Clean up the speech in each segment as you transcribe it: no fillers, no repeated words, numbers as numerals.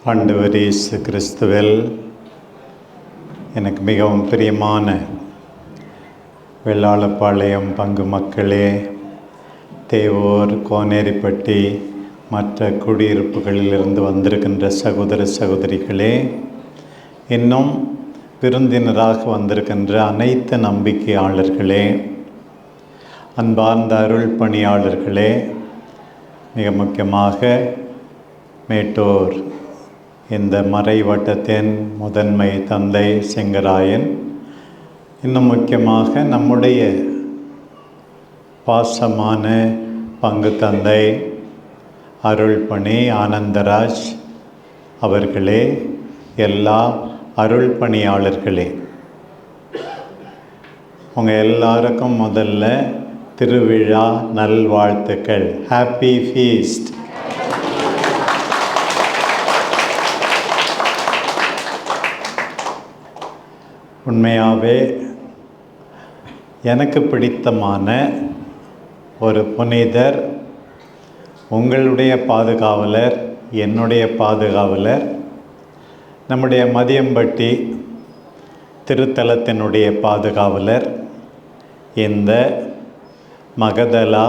ஆண்டவர் இயேசு கிறிஸ்துவில் எனக்கு மிகவும் பிரியமான வெள்ளாளப்பாளையம் பங்கு மக்களே, தேவூர், கோனேரிப்பட்டி, மற்ற குடியிருப்புகளிலிருந்து வந்திருக்கின்ற சகோதர சகோதரிகளே, இன்னும் விருந்தினராக வந்திருக்கின்ற அனைத்து நம்பிக்கையாளர்களே, அன்பார்ந்த அருள் பணியாளர்களே, மிக முக்கியமாக மேட்டூர் இந்த மறைவட்டத்தின் முதன்மை தந்தை செங்கராயன், இன்னும் முக்கியமாக நம்முடைய பாசமான பங்கு தந்தை அருள் பணி ஆனந்தராஜ் அவர்களே, எல்லா அருள் பணியாளர்களே, உங்கள் எல்லாருக்கும் முதல்ல திருவிழா நல்வாழ்த்துக்கள். Happy feast. உண்மையாகவே எனக்கு பிடித்தமான ஒரு புனிதர், உங்களுடைய பாதுகாவலர், என்னுடைய பாதுகாவலர், நம்முடைய மதியம்பட்டி திருத்தலத்தினுடைய பாதுகாவலர், இந்த மகதலா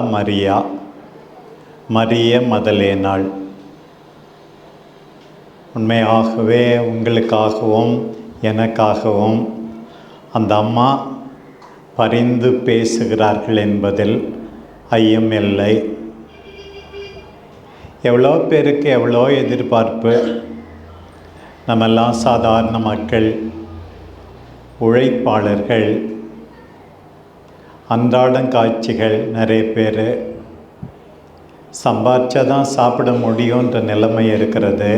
மரிய மதலேனாள். உண்மையாகவே உங்களுக்காகவும் எனக்காகவும் அந்த அம்மா பரிந்து பேசுகிறார்கள் என்பதில் ஐயம் இல்லை. எவ்வளோ பேருக்கு எவ்வளோ எதிர்பார்ப்பு. நம்மெல்லாம் சாதாரண மக்கள், உழைப்பாளர்கள், அன்றாடம் காட்சிகள், நிறைய பேர் சம்பாதிச்சா தான் சாப்பிட முடியுன்ற நிலைமை இருக்கிறது.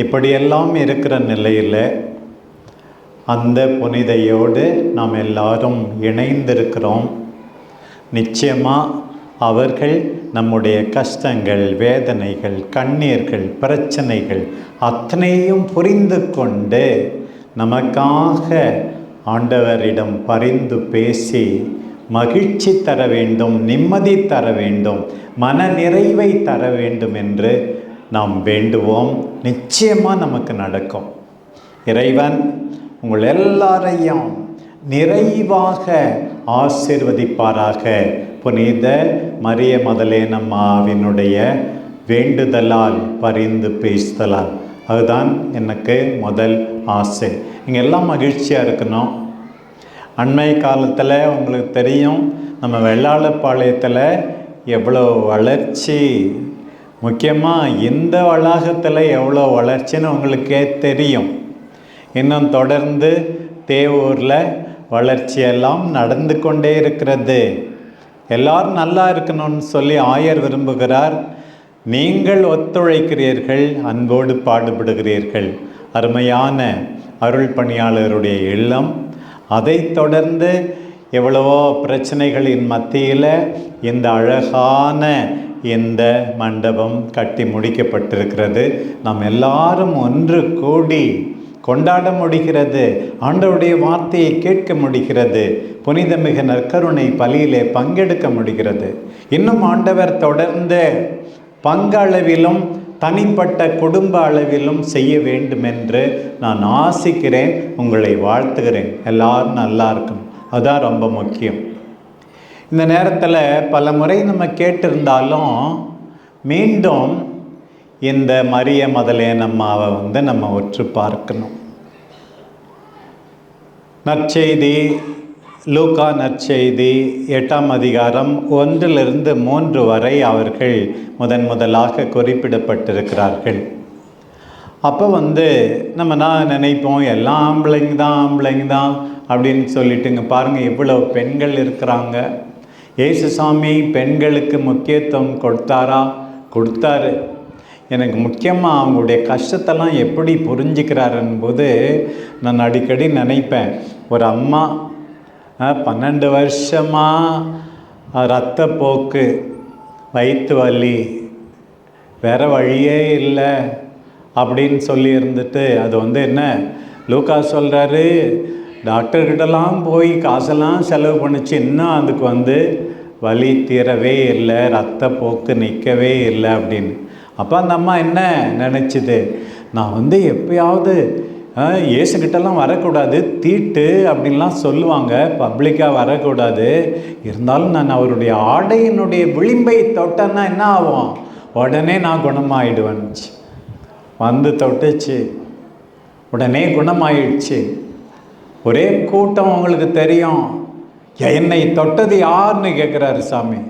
இப்படியெல்லாம் இருக்கிற நிலையில் அந்த புனிதையோடு நாம் எல்லாரும் இணைந்திருக்கிறோம். நிச்சயமாக அவர்கள் நம்முடைய கஷ்டங்கள், வேதனைகள், கண்ணீர்கள், பிரச்சனைகள் அத்தனையும் புரிந்து கொண்டு நமக்காக ஆண்டவரிடம் பரிந்து பேசி மகிழ்ச்சி தர வேண்டும், நிம்மதி தர வேண்டும், மன நிறைவை தர வேண்டும் என்று நாம் வேண்டுவோம். நிச்சயமாக நமக்கு நடக்கும். இறைவன் உங்கள் எல்லாரையும் நிறைவாக ஆசீர்வதிப்பாராக. புனித மரிய மதலேனம்மாவினுடைய வேண்டுதலால், பரிந்து பேசுதலால். அதுதான் எனக்கு முதல் ஆசை. இங்கே எல்லாம் மகிழ்ச்சியாக இருக்கணும். அண்மை காலத்தில் உங்களுக்கு தெரியும், நம்ம வெள்ளாளப்பாளையத்தில் எவ்வளோ வளர்ச்சி, முக்கியமாக இந்த வளாகத்தில் எவ்வளோ வளர்ச்சின்னு உங்களுக்கே தெரியும். இன்னும் தொடர்ந்து தேவூரில் வளர்ச்சியெல்லாம் நடந்து கொண்டே இருக்கிறது. எல்லாரும் நல்லா இருக்கணும்னு சொல்லி ஆயர் விரும்புகிறார். நீங்கள் ஒத்துழைக்கிறீர்கள், அன்போடு பாடுபடுகிறீர்கள். அருமையான அருள் பணியாளருடைய இல்லம். அதை தொடர்ந்து எவ்வளவோ பிரச்சனைகளின் மத்தியில் இந்த அழகான இந்த மண்டபம் கட்டி முடிக்கப்பட்டிருக்கிறது. நாம் எல்லாரும் ஒன்று கூடி கொண்டாட முடிகிறது. ஆண்டவருடைய வார்த்தையை கேட்க முடிகிறது. புனிதமிகு நற்கருணை பலியிலே பங்கெடுக்க முடிகிறது. இன்னும் ஆண்டவர் தொடர்ந்து பங்களவிலும் தனிப்பட்ட குடும்ப அளவிலும் செய்ய வேண்டும் என்று நான் ஆசிக்கிறேன். உங்களை வாழ்த்துகிறேன். எல்லாரும் நல்லா இருக்கணும். அதுதான் ரொம்ப முக்கியம். இந்த நேரத்தில் பல முறை நம்ம கேட்டிருந்தாலும் மீண்டும் இந்த மரிய மதலேனம்மாவை நம்ம உற்று பார்க்கணும். நற்செய்தி, லூக்கா நற்செய்தி 8ஆம் அதிகாரம் 1-3 வரை அவர்கள் முதலாக குறிப்பிடப்பட்டிருக்கிறார்கள். அப்போ நான் நினைப்போம், எல்லாம் ஆம்பளைங்க தான் அப்படின்னு சொல்லிட்டுங்க. பாருங்கள், இவ்வளோ பெண்கள் இருக்கிறாங்க. இயேசுசாமி பெண்களுக்கு முக்கியத்துவம் கொடுத்தாரு. எனக்கு முக்கியமாக அவங்களுடைய கஷ்டத்தெல்லாம் எப்படி புரிஞ்சுக்கிறாருன்போது நான் அடிக்கடி நினைப்பேன். ஒரு அம்மா 12 வருஷமாக இரத்தப்போக்கு, வயிற்று வலி, வேறு வழியே இல்லை அப்படின்னு சொல்லி இருந்துட்டு, அது என்ன லூக்கா சொல்கிறாரு, டாக்டர்கிட்டலாம் போய் காசெல்லாம் செலவு பண்ணிச்சு, இன்னும் அதுக்கு வலி தீரவே இல்லை, இரத்தப்போக்கு நிற்கவே இல்லை அப்படின்னு. அப்போ அந்த அம்மா என்ன நினச்சிது, நான் வந்து எப்பயாவது இயேசுக்கிட்டலாம் வரக்கூடாது, தீட்டு அப்படின்லாம் சொல்லுவாங்க, பப்ளிக்காக வரக்கூடாது, இருந்தாலும் நான் அவருடைய ஆடையினுடைய விளிம்பை தொட்டேன்னா என்ன ஆகும், உடனே நான் குணமாயிடுவேன்ச்சு. வந்து தொட்டுச்சு, உடனே குணமாயிடுச்சு. ஒரே கூட்டம் உங்களுக்கு தெரியும். என்னை தொட்டது யாருன்னு கேட்குறாரு சாமி.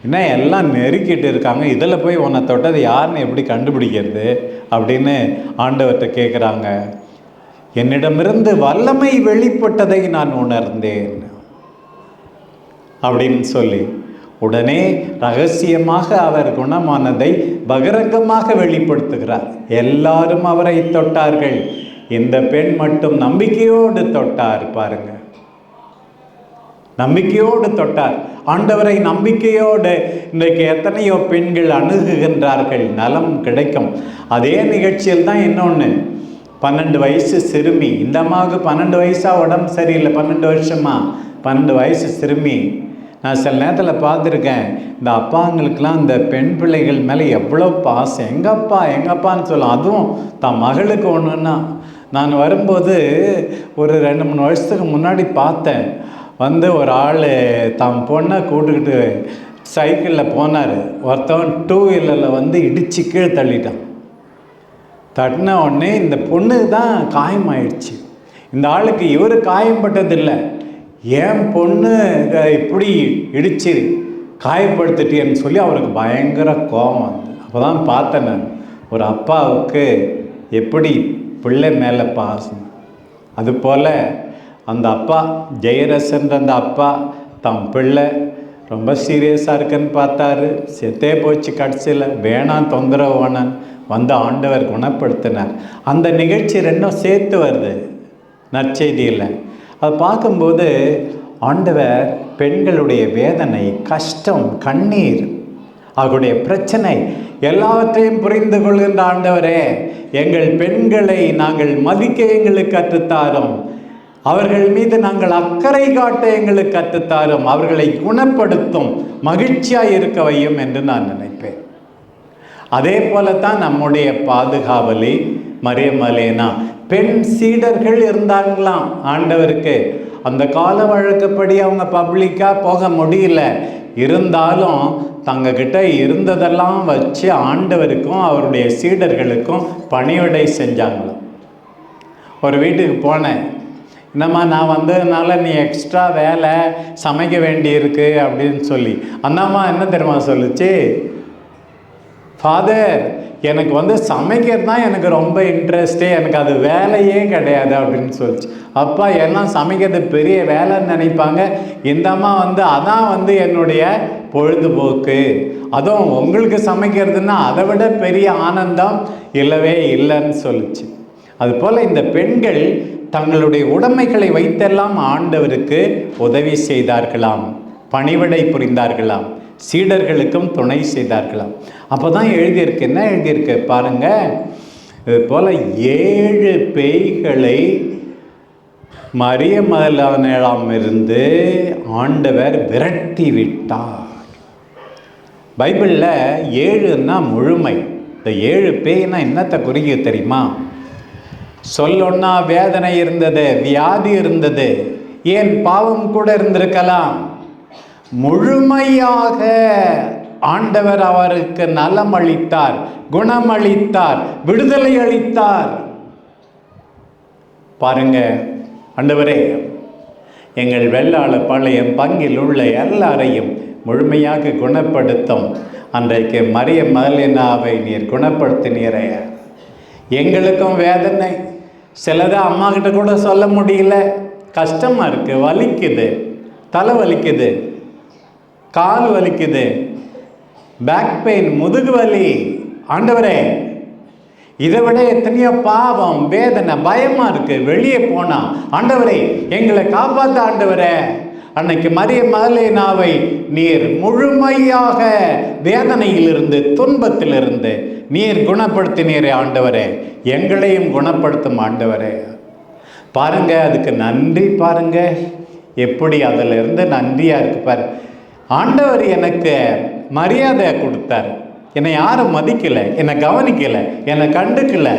என்ன எல்லாம் நெருக்கிட்டு இருக்காங்க, இதில் போய் உன்னை தொட்டது யாருன்னு எப்படி கண்டுபிடிக்கிறது அப்படின்னு ஆண்டவர்கிட்ட கேட்குறாங்க. என்னிடமிருந்து வல்லமை வெளிப்பட்டதை நான் உணர்ந்தேன் அப்படின்னு சொல்லி உடனே ரகசியமாக அவர் குணமானதை பகிரங்கமாக வெளிப்படுத்துகிறார். எல்லாரும் அவரை தொட்டார்கள், இந்த பெண் மட்டும் நம்பிக்கையோடு தொட்டார். பாருங்க, நம்பிக்கையோடு தொட்டார் ஆண்டவரை. நம்பிக்கையோடு இன்றைக்கு எத்தனையோ பெண்கள் அணுகுகின்றார்கள், நலம் கிடைக்கும். அதே நிகழ்ச்சியில் தான் இன்னொன்று, 12 வயசு சிறுமி. இந்த அம்மாவுக்கு 12 வயசா உடம்பு சரியில்லை, 12 வருஷமா 12 வயசு சிறுமி. நான் சில நேரத்தில் பார்த்துருக்கேன், இந்த அப்பாங்களுக்கெல்லாம் இந்த பெண் பிள்ளைகள் மேலே எவ்வளோ பாசம். எங்கப்பா எங்கப்பான்னு சொல்லும். அதுவும் தான் மகளுக்கு ஒன்றுன்னா, நான் வரும்போது ஒரு 2-3 வருஷத்துக்கு முன்னாடி பார்த்தேன். வந்து ஒரு ஆள் தான் பொண்ணை கூட்டுக்கிட்டு சைக்கிளில் போனார். ஒருத்தவன் 2 வீலரில் வந்து இடித்து கீழே தள்ளிட்டான். தட்டின உடனே இந்த பொண்ணு தான் காயமாயிடுச்சு. இந்த ஆளுக்கு இவர் காயப்பட்டதில்லை, ஏன் பொண்ணு இப்படி இடிச்சு காயப்படுத்திட்டேன்னு சொல்லி அவருக்கு பயங்கர கோபம் வந்து. அப்போ தான் பார்த்தேன் நான், ஒரு அப்பாவுக்கு எப்படி பிள்ளை மேலே பாசம். அதுபோல் அந்த அப்பா ஜெயரசன்ற அந்த அப்பா தம் பிள்ளை ரொம்ப சீரியஸாக இருக்குன்னு பார்த்தாரு, செத்தே போச்சு. கடைசியில் வேணாம், தொந்தரவு வேணாம் வந்து ஆண்டவர் குணப்படுத்தினார். அந்த நிகழ்ச்சி ரெண்டும் சேர்த்து வருது நற்செய்தியில். அதை பார்க்கும்போது ஆண்டவர் பெண்களுடைய வேதனை, கஷ்டம், கண்ணீர், அவருடைய பிரச்சனை எல்லாவற்றையும் புரிந்து கொள்கின்ற ஆண்டவரே, எங்கள் பெண்களை நாங்கள் மதிக்க எங்களுக்கு கற்றுத்தாரும், அவர்கள் மீது நாங்கள் அக்கறை காட்ட எங்களுக்கு கற்றுத்தாரும், அவர்களை குணப்படுத்தும், மகிழ்ச்சியாக இருக்க வையும் என்று நான் நினைப்பேன். அதே போலத்தான் நம்முடைய பாதுகாவலி மரியமலேனா. பெண் சீடர்கள் இருந்தாங்களாம் ஆண்டவருக்கு. அந்த கால வழக்கப்படி அவங்க பப்ளிக்காக போக முடியல, இருந்தாலும் தங்கக்கிட்ட இருந்ததெல்லாம் வச்சு ஆண்டவருக்கும் அவருடைய சீடர்களுக்கும் பணிவிடை செஞ்சாங்களாம். ஒரு வீட்டுக்கு போனேன், என்னம்மா நான் வந்ததுனால நீ எக்ஸ்ட்ரா வேலை சமைக்க வேண்டியிருக்கு அப்படின்னு சொல்லி. அந்த அம்மா என்ன தெரியுமா சொல்லுச்சு, ஃபாதர் எனக்கு வந்து சமைக்கிறது தான் எனக்கு ரொம்ப இன்ட்ரெஸ்டே, எனக்கு அது வேலையே கிடையாது அப்படின்னு சொல்லிச்சு. அப்பா எல்லாம் சமைக்கிறது பெரிய வேலைன்னு நினைப்பாங்க, இந்த அம்மா வந்து அதான் வந்து என்னுடைய பொழுதுபோக்கு, அதுவும் உங்களுக்கு சமைக்கிறதுன்னா அதை விட பெரிய ஆனந்தம் இல்லவே இல்லைன்னு சொல்லிச்சு. அதுபோல் இந்த பெண்கள் தங்களுடைய உடைமைகளை வைத்தெல்லாம் ஆண்டவருக்கு உதவி செய்தார்களாம், பணிவிடை புரிந்தார்களாம், சீடர்களுக்கும் துணை செய்தார்களாம். அப்போ தான் எழுதியிருக்கு, என்ன எழுதியிருக்கு பாருங்க, இது போல் 7 பேய்களை மரியமலேனாமிருந்து ஆண்டவர் விரட்டி விட்டார். பைபிளில் 7ன்னா முழுமை. இந்த 7 பேய்னா என்னத்தை குறிக்க தெரியுமா? சொல்லொன்னா வேதனை இருந்தது, வியாதி இருந்தது, ஏன் பாவம் கூட இருந்திருக்கலாம். முழுமையாக ஆண்டவர் அவருக்கு நலம் அளித்தார், குணமளித்தார், விடுதலை அளித்தார். பாருங்க, ஆண்டவரே எங்கள் வெள்ளாள பாளையம் பங்கில் உள்ள எல்லாரையும் முழுமையாக குணப்படுத்தும். அன்றைக்கு மரியமலேனாவை நீர் குணப்படுத்தினீரே. எங்களுக்கும் வேதனை, சிலதை அம்மா கிட்ட கூட சொல்ல முடியல, கஷ்டமாக இருக்குது, வலிக்குது, தலை வலிக்குது, கால் வலிக்குது, பேக் பெயின், முதுகு வலி. ஆண்டவரே இதை விட எத்தனையோ பாவம், வேதனை, பயமாக இருக்குது, வெளியே போனால். ஆண்டவரே எங்களை காப்பாற்ற ஆண்டவரே. அன்னைக்கு மரியமலேனாவை நீர் முழுமையாக வேதனையிலிருந்து, துன்பத்திலிருந்து நீர் குணப்படுத்தினீரே ஆண்டவரே, எங்களையும் குணப்படுத்தும் ஆண்டவரே. பாருங்க, அதுக்கு நன்றி பாருங்க, எப்படி அதிலிருந்து நன்றியாக இருக்கு பாரு. ஆண்டவர் எனக்கு மரியாதை கொடுத்தார். என்னை யாரும் மதிக்கலை, என்னை கவனிக்கலை, என்னை கண்டுக்கலை.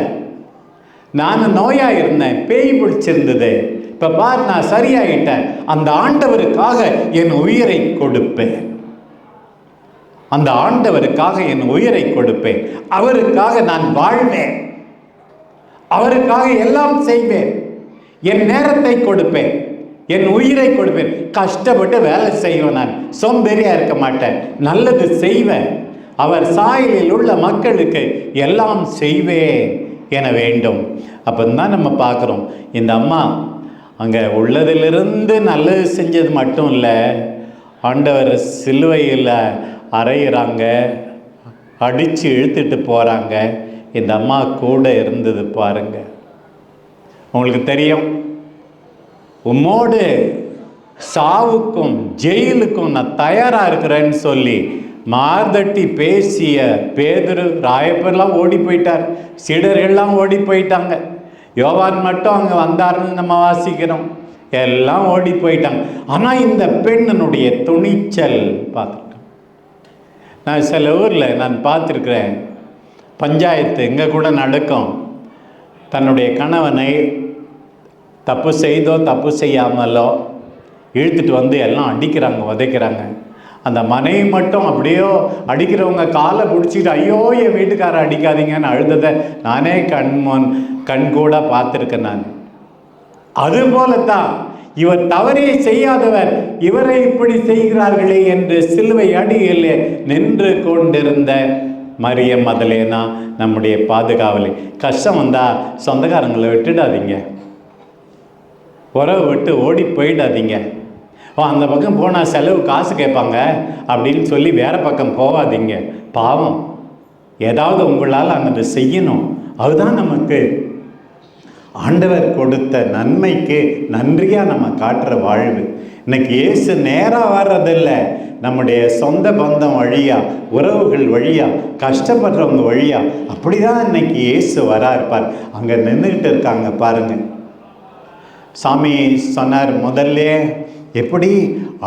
நான் நோயாக இருந்தேன், பேய் பிடிச்சிருந்தது, இப்போ பார் நான் சரியாயிட்டேன். அந்த ஆண்டவருக்காக என் உயிரை கொடுப்பேன். அந்த ஆண்டவருக்காக என் உயிரை கொடுப்பேன். அவருக்காக நான் வாழ்வேன். அவருக்காக எல்லாம் செய்வேன். என் நேரத்தை கொடுப்பேன், என் உயிரை கொடுப்பேன். கஷ்டப்பட்டு வேலை செய்வேன். நான் சோம்பேறியா இருக்க மாட்டேன், நல்லது செய்வேன். அவர் சாயலில் உள்ள மக்களுக்கு எல்லாம் செய்வேன் என வேண்டும். அப்போ தான் நம்ம பார்க்குறோம், இந்த அம்மா அங்கே உள்ளதிலிருந்து நல்லது செஞ்சது மட்டும் இல்லை, ஆண்டவர் சிலுவையில் அறையிறாங்க, அடித்து இழுத்துட்டு போகிறாங்க. இந்த அம்மா கூட இருந்தது பாருங்க. உங்களுக்கு தெரியும், உம்மோடு சாவுக்கும் ஜெயிலுக்கும் நான் தயாராக இருக்கிறேன்னு சொல்லி மார்தட்டி பேசிய பேதுரு, ராயப்பர்லாம் ஓடி போயிட்டார், சீடர்கள்லாம் ஓடி போயிட்டாங்க. யோவான் மட்டும் அங்கே வந்தார்னு நம்ம வாசிக்கிறோம். எல்லாம் ஓடி போயிட்டாங்க. ஆனால் இந்த பெண்ணினுடைய துணிச்சல் பார்த்துருக்கேன். நான் சில ஊரில் நான் பார்த்துருக்குறேன், பஞ்சாயத்து இங்கே கூட நடக்கும். தன்னுடைய கணவனை தப்பு செய்தோ தப்பு செய்யாமலோ இழுத்துட்டு வந்து எல்லாம் அடிக்கிறாங்க, உதைக்கிறாங்க. அந்த மனைவி மட்டும் அப்படியோ அடிக்கிறவங்க காலை பிடிச்சிட்டு, ஐயோ என் வீட்டுக்காரரை அடிக்காதீங்கன்னு அழுததை நானே கண் கூட பார்த்துருக்கேன் நான். அதுபோலத்தான் இவர் தவறே செய்யாதவர், இவரை இப்படி செய்கிறார்களே என்று சிலுவை அடியிலே நின்று கொண்டிருந்த மரியம் மதலேனா நம்முடைய பாதுகாவலை. கஷ்டம் வந்தால் சொந்தக்காரங்களை விட்டுடாதீங்க, உறவு விட்டு ஓடி போயிடாதீங்க. அந்த பக்கம் போனால் செலவு காசு கேட்பாங்க அப்படின்னு சொல்லி வேறு பக்கம் போகாதீங்க. பாவம், ஏதாவது உங்களால் அங்கே செய்யணும். அதுதான் நமக்கு ஆண்டவர் கொடுத்த நன்மைக்கு நன்றியாக நம்ம காட்டுற வாழ்வு. இன்னைக்கு இயேசு நேராக வர்றதில்லை, நம்முடைய சொந்த பந்தம் வழியாக, உறவுகள் வழியாக, கஷ்டப்படுறவங்க வழியாக. அப்படி தான் இன்னைக்கு இயேசு வரா இருப்பார். அங்கே நின்றுக்கிட்டு இருக்காங்க பாருங்கள். சாமி சொன்னார் முதல்ல, எப்படி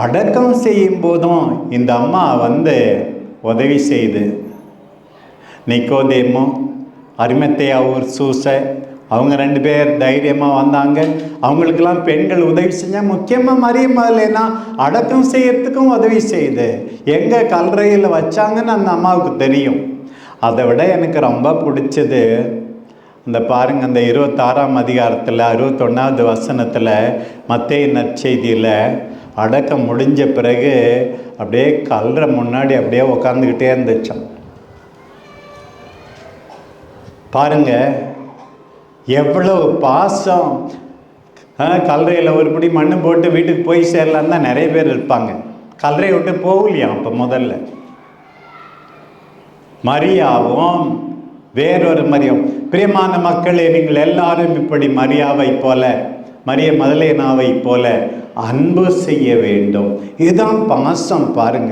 அடக்கம் செய்யும் போதும் இந்த அம்மா வந்து உதவி செய்து, நிக்கோதேமோ அரிமத்தையா ஊர் சூசை, அவங்க 2 பேர் தைரியமாக வந்தாங்க. அவங்களுக்கெல்லாம் பெண்கள் உதவி செஞ்சால், முக்கியமாக மரியம் மதலேனா அடக்கம் செய்யறதுக்கும் உதவி செய்யுது. எங்கே கல்லறையில் வச்சாங்கன்னு அந்த அம்மாவுக்கு தெரியும். அதை விட எனக்கு ரொம்ப பிடிச்சது இந்த பாருங்க, அந்த 26ஆம் அதிகாரத்தில் 61வது வசனத்தில் மத்தேயு நற்செய்தியில் அடக்கம் முடிஞ்ச பிறகு அப்படியே கல்லறை முன்னாடி அப்படியே உட்காந்துக்கிட்டே இருந்துச்சான். பாருங்க எவ்வளவு பாசம். கல்லறையில் ஒருபடி மண்ணு போட்டு வீட்டுக்கு போய் சேரலான்னு தான் நிறைய பேர் இருப்பாங்க. கல்லறையை விட்டு போகலையா அப்போ முதல்ல. மரியாவும் வேறொரு மரியம். பிரியமான மக்களே, நீங்கள் எல்லாரும் இப்படி மரியாவை போல, மரிய மதலேனாவை போல அன்பு செய்ய வேண்டும். இதுதான் பாசம். பாருங்க,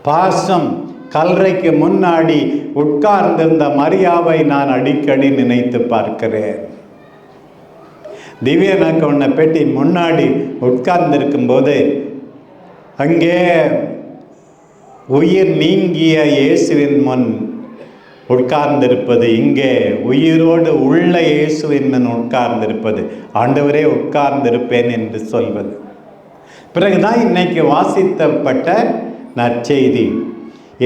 பாசம். கல்லறைக்கு முன்னாடி உட்கார்ந்திருந்த மரியாவை நான் அடிக்கடி நினைத்து பார்க்கிறேன். திவ்ய நற்கருணை பெட்டி முன்னாடி உட்கார்ந்திருக்கும் போது அங்கே உயிர் நீங்கிய இயேசுவின் முன் உட்கார்ந்திருப்பது, இங்கே உயிரோடு உள்ள இயேசுவின் முன் உட்கார்ந்திருப்பது, ஆண்டவரே உட்கார்ந்திருப்பேன் என்று சொல்வது. பிறகுதான் இன்னைக்கு வாசித்தப்பட்ட நற்செய்தி.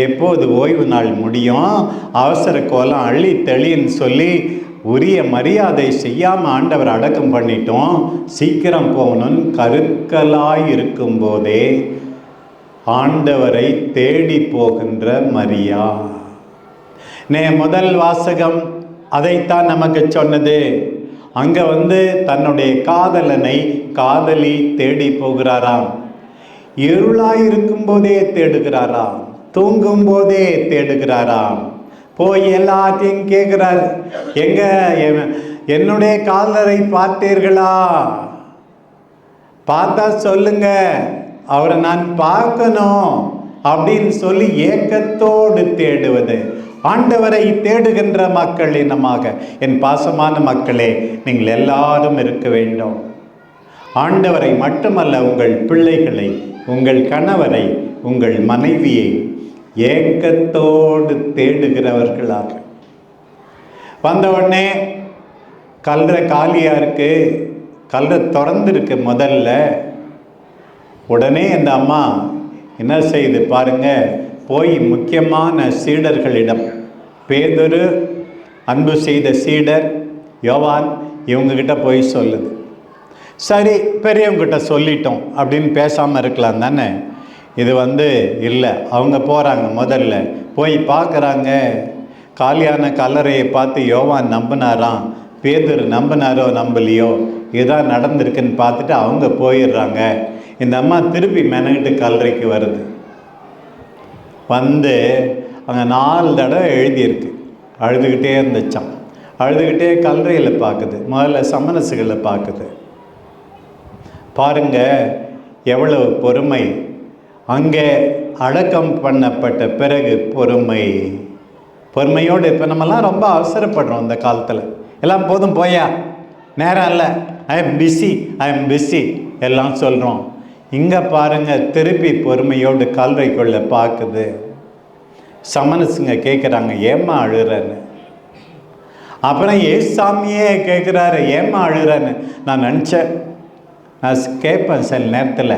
எப்போது ஓய்வு நாள் முடியும், அவசர கோலம் அள்ளி தெளின்னு சொல்லி உரிய மரியாதை செய்யாமல் ஆண்டவர் அடக்கம் பண்ணிட்டோம், சீக்கிரம் போகணும்னு கருக்கலாய் இருக்கும் போதே ஆண்டவரை தேடி போகின்ற மரியா. முதல் வாசகம் அதைத்தான் நமக்கு சொன்னது. அங்கே வந்து தன்னுடைய காதலி தேடி போகிறாராம். இருளாயிருக்கும் போதே தேடுகிறாராம், தூங்கும் போதே தேடுகிறாராம். போய் எல்லாத்தையும் கேட்குறார், எங்க என்னுடைய காதலரை பார்த்தீர்களா? பார்த்தா சொல்லுங்க, அவரை நான் பார்க்கணும் அப்படின்னு சொல்லி ஏக்கத்தோடு தேடுவது. ஆண்டவரை தேடுகின்ற மக்கள் இனமாக என் பாசமான மக்களே, நீங்கள் எல்லாரும் இருக்க வேண்டும். ஆண்டவரை மட்டுமல்ல, உங்கள் பிள்ளைகளை, உங்கள் கணவரை, உங்கள் மனைவியை ஏக்கத்தோடு தேடுகிறவர்களாக. வந்த உடனே கல்லறை காலியா இருக்கு, கல்லறை திறந்துருக்கு. முதல்ல உடனே அந்த அம்மா என்ன செய்யுது பாருங்க, போய் முக்கியமான சீடர்களிடம், பேதுரு, அன்பு செய்த சீடர் யோவான், இவங்ககிட்ட போய் சொல்லுது. சரி, பெரியவங்கிட்ட சொல்லிட்டோம் அப்படின்னு பேசாமல் இருக்கலாம் தானே. இது இல்லை, அவங்க போகிறாங்க. முதல்ல போய் பார்க்குறாங்க. காலியான கல்லறையை பார்த்து யோவான் நம்பினாராம், பேதுரு நம்பினாரோ நம்பலையோ, இதான் நடந்திருக்குன்னு பார்த்துட்டு அவங்க போயிடுறாங்க. இந்த அம்மா திருப்பி மெனக்கிட்டு கல்லறைக்கு வருது. வந்து அங்கே 4 தடவை எழுதியிருக்கு. அழுதுகிட்டே இருந்துச்சான். அழுதுகிட்டே கல்லறையில் பார்க்குது. முதல்ல சமணசுகளை பார்க்குது. பாருங்க எவ்வளவு பொறுமை. அங்கே அடக்கம் பண்ணப்பட்ட பிறகு பொறுமையோடு. இப்போ நம்மலாம் ரொம்ப அவசரப்படுறோம் இந்த காலத்தில். எல்லாம் போதும் போயா, நேரம் இல்லை, ஐ எம் பிஸி எல்லாம் சொல்கிறோம். இங்கே பாருங்க, திருப்பி பொறுமையோடு கல்லறைக்குள்ள பார்க்குது. சமணசுங்க கேட்குறாங்க, ஏம்மா அழுறன்னு. அப்புறம் ஏசாமியே கேட்குறாரு, ஏம்மா அழுறன்னு. நான் நினச்சேன், நான் கேட்பேன் சில நேரத்தில்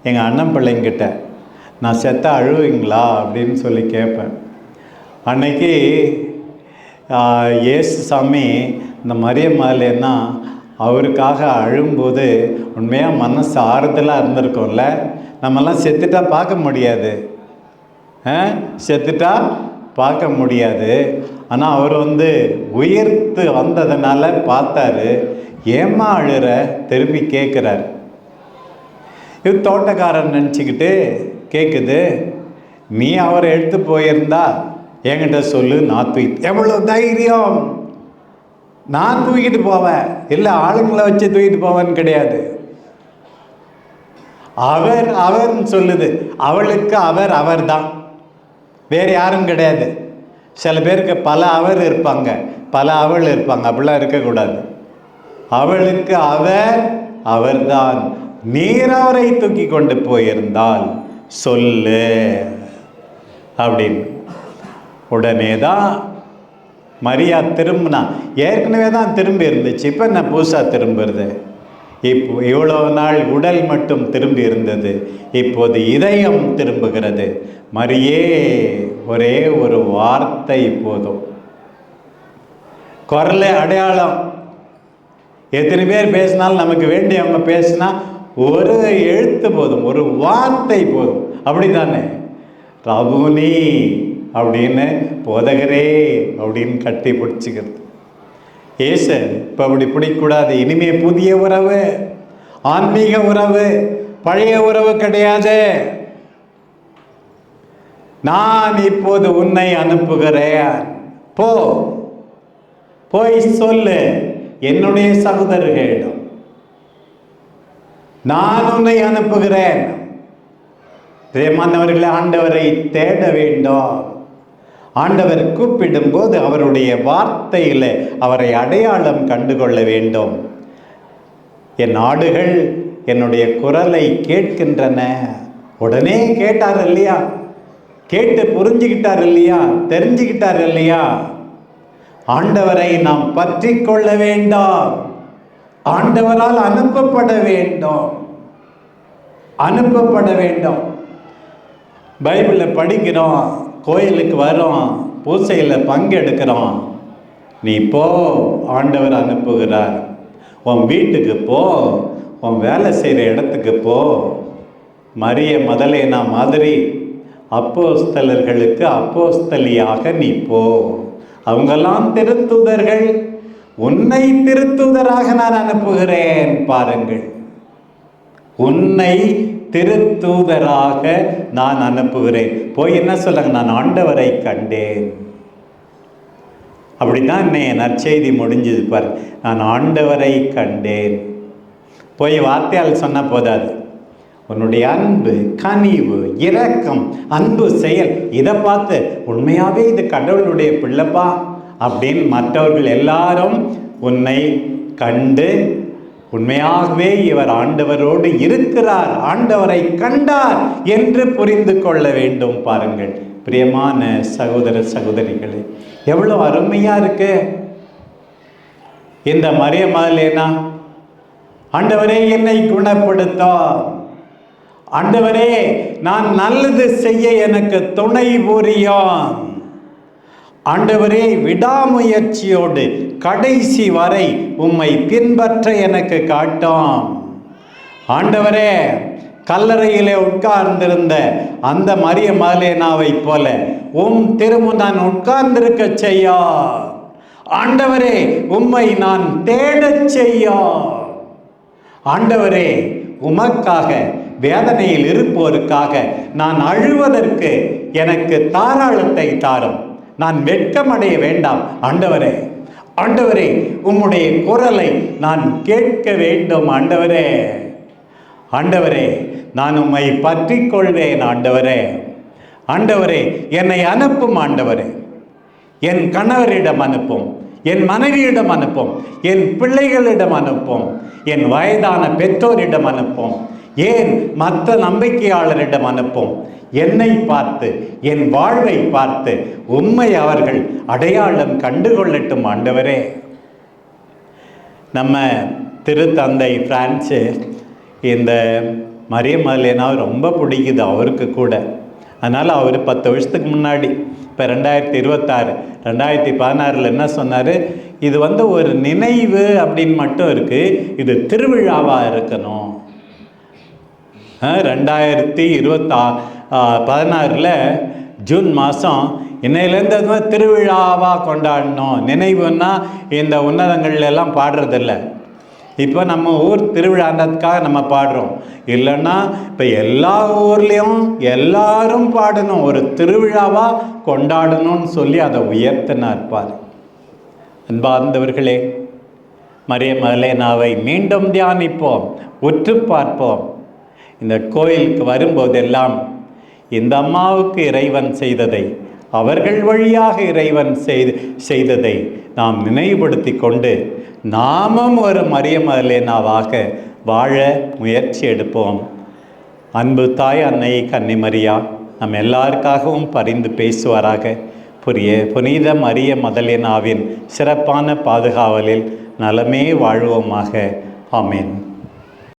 எங்கள் அண்ணன் பிள்ளைங்கிட்ட, நான் செத்த அழுவீங்களா அப்படின்னு சொல்லி கேட்பேன். அன்னைக்கு ஏசுசாமி இந்த மரியம்மாலேன்னா அவருக்காக அழும்போது உண்மையாக மனசு ஆறுதலாக இருந்திருக்கும்ல. நம்மெல்லாம் செத்துட்டா பார்க்க முடியாது, செத்துட்டா பார்க்க முடியாது. ஆனால் அவர் உயிர்த்து வந்ததுனால பார்த்தாரு. ஏம்மா அழுற திருப்பி கேட்குறாரு. இது தோட்டக்காரன் நினச்சிக்கிட்டு கேட்குது, நீ அவரை எடுத்து போயிருந்தா என்கிட்ட சொல்லு, நான் தூக்கி. எவ்வளோ தைரியம்! நான் தூக்கிட்டு போவேன், இல்லை ஆளுங்களை வச்சு தூக்கிட்டு போவேன்னு கிடையாது. அவர்னு சொல்லுது. அவளுக்கு அவர் தான், வேறு யாரும் கிடையாது. சில பேருக்கு பல அவர் இருப்பாங்க, பல அவள் இருப்பாங்க. அப்படிலாம் இருக்கக்கூடாது. அவளுக்கு அவர்தான். நீர் அவரை தூக்கி கொண்டு போயிருந்தால் சொல்லு அப்படின்னு. உடனே தான் மரியா திரும்பினா. ஏற்கனவே தான் திரும்பி இருந்துச்சு, இப்போ என்ன புதுசாக திரும்புறது? இப்போ இவ்வளோ நாள் உடல் மட்டும் திரும்பி இருந்தது, இப்போது இதயம் திரும்புகிறது. மரியே, ஒரே ஒரு வார்த்தை போதும். குரல் அடையாளம். எத்தனை பேர் பேசினாலும் நமக்கு வேண்டியவங்க பேசினா ஒரு எழுத்து போதும், ஒரு வார்த்தை போதும். அப்படி தானே? ரபுனி அப்படின்னு, போதகரே அப்படின்னு கட்டி பிடிச்சிக்கிறது. ஏசு இப்போ அப்படி பிடிக்கக்கூடாது. இனிமே புதிய உறவு, ஆன்மீக உறவு, பழைய உறவு கிடையாது. நான் இப்போது உன்னை அனுப்புகிறேன், போய் சொல்லு என்னுடைய சகோதரர்களிடம், நான் உன்னை அனுப்புகிறேன். பிரியமானவர்களே, ஆண்டவரை தேட வேண்டும். ஆண்டவர் கூப்பிடும்போது அவருடைய வார்த்தையில் அவரை அடையாளம் கண்டுகொள்ள வேண்டும். என் ஆடுகள் என்னுடைய குரலை கேட்கின்றன. உடனே கேட்டார் இல்லையா? கேட்டு புரிஞ்சுக்கிட்டார் இல்லையா? தெரிஞ்சுக்கிட்டார் இல்லையா? ஆண்டவரை நாம் பற்றி கொள்ள வேண்டும். ஆண்டவரால் அனுப்பப்பட வேண்டும். பைபிளில் படிக்கிறோம், கோயிலுக்கு வரோம், பூசையில் பங்கெடுக்கிறோம். நீ போ, ஆண்டவர் அனுப்புகிறார். உன் வீட்டுக்கு போ, உன் வேலை செய்கிற இடத்துக்கு போ. மரிய மதலேனா மாதிரி அப்போஸ்தலர்களுக்கு அப்போஸ்தலியாக நீ போ. அவங்கெல்லாம் திருத்தூதர்கள், உன்னை திருத்தூதராக நான் அனுப்புகிறேன். பாருங்கள், உன்னை திருத்தூதராக நான் அனுப்புகிறேன். போய் என்ன சொல்லுங்க, நான் ஆண்டவரை கண்டேன். அப்படிதான் என் நற்செய்தி முடிஞ்சது. பாரு, நான் ஆண்டவரை கண்டேன். போய் வார்த்தையால் சொன்ன போதாது. உன்னுடைய அன்பு, கனிவு, இரக்கம், அன்பு செயல், இதை பார்த்து உண்மையாகவே இது கடவுளுடைய பிள்ளைப்பா அப்படின்னு மற்றவர்கள் எல்லாரும் உன்னை கண்டு உண்மையாகவே இவர் ஆண்டவரோடு இருக்கிறார், ஆண்டவரை கண்டார் என்று புரிந்து கொள்ள வேண்டும். பாருங்கள், பிரியமான சகோதர சகோதரிகளே, எவ்வளோ அருமையாக இருக்கு இந்த மரியம் மகதலேனா. ஆண்டவரே என்னை குணப்படுத்தும், ஆண்டவரே நான் நல்லது செய்ய எனக்கு துணை புரியும், ஆண்டவரே விடாமுயற்சியோடு கடைசி வரை உம்மை பின்பற்ற எனக்கு காட்டும், ஆண்டவரே கல்லறையிலே உட்கார்ந்திருந்த அந்த மரியம் மகதலேனாவை போல திரும்ப நான் உட்கார்ந்திருக்க செய்ய, ஆண்டவரே உம்மை நான் தேடச் செய்ய, ஆண்டவரே உமக்காக வேதனையில் இருப்போருக்காக நான் அழுவதற்கு எனக்கு தாராளத்தை தாரும், நான் வெட்கமடைய வேண்டாம் ஆண்டவரே, ஆண்டவரே உம்முடைய குரலை நான் கேட்க வேண்டும் ஆண்டவரே, ஆண்டவரே நான் உம்மை பற்றி கொள்வேன் ஆண்டவரே, ஆண்டவரே என்னை அனுப்பும் ஆண்டவரே, என் கணவரிடம் அனுப்பும், என் மனைவியிடம் அனுப்பும், என் பிள்ளைகளிடம் அனுப்பும், என் வயதான பெற்றோரிடம் அனுப்பும், ஏன் மற்ற நம்பிக்கையாளரிடம் அனுப்பும், என்னை பார்த்து என் வாழ்வை பார்த்து உம்மை அவர்கள் அடையாளம் கண்டுகொள்ளட்டும் ஆண்டவரே. நம்ம திருத்தந்தை பிரான்சிஸ் இந்த மரியம் மகதலேனாவை ரொம்ப பிடிக்குது அவருக்கு கூட. அதனால் அவர் 10 வருஷத்துக்கு முன்னாடி, இப்போ 2026 2016 என்ன சொன்னார், இது ஒரு நினைவு அப்படின்னு மட்டும் இருக்குது, இது திருவிழாவாக இருக்கணும். 2016 ஜூன் மாதம் இன்னையிலேருந்து அது திருவிழாவாக கொண்டாடணும். நினைவுன்னா இந்த உன்னதங்கள்லாம் பாடுறதில்ல, இப்போ நம்ம ஊர் திருவிழான்றதுக்காக நம்ம பாடுறோம், இல்லைன்னா இப்போ எல்லா ஊர்லேயும் எல்லாரும் பாடணும், ஒரு திருவிழாவாக கொண்டாடணும்னு சொல்லி அதை உயர்த்தினார் பார். அன்பார்ந்தவர்களே, மரியம் மகதலேனாவை மீண்டும் தியானிப்போம், உற்று பார்ப்போம். இந்த கோயிலுக்கு வரும்போதெல்லாம் இந்த அம்மாவுக்கு இறைவன் செய்ததை, அவர்கள் வழியாக இறைவன் செய்ததை நாம் நினைவுபடுத்தி கொண்டு நாமும் ஒரு மரியம் மகதலேனாவாக வாழ முயற்சி எடுப்போம். அன்பு தாய் அன்னை கன்னிமரியா நம் எல்லாருக்காகவும் பரிந்து பேசுவாராக. புனித மரியம் மகதலேனாவின் சிறப்பான பாதுகாவலில் நலமே வாழ்வோமாக. ஆமேன்.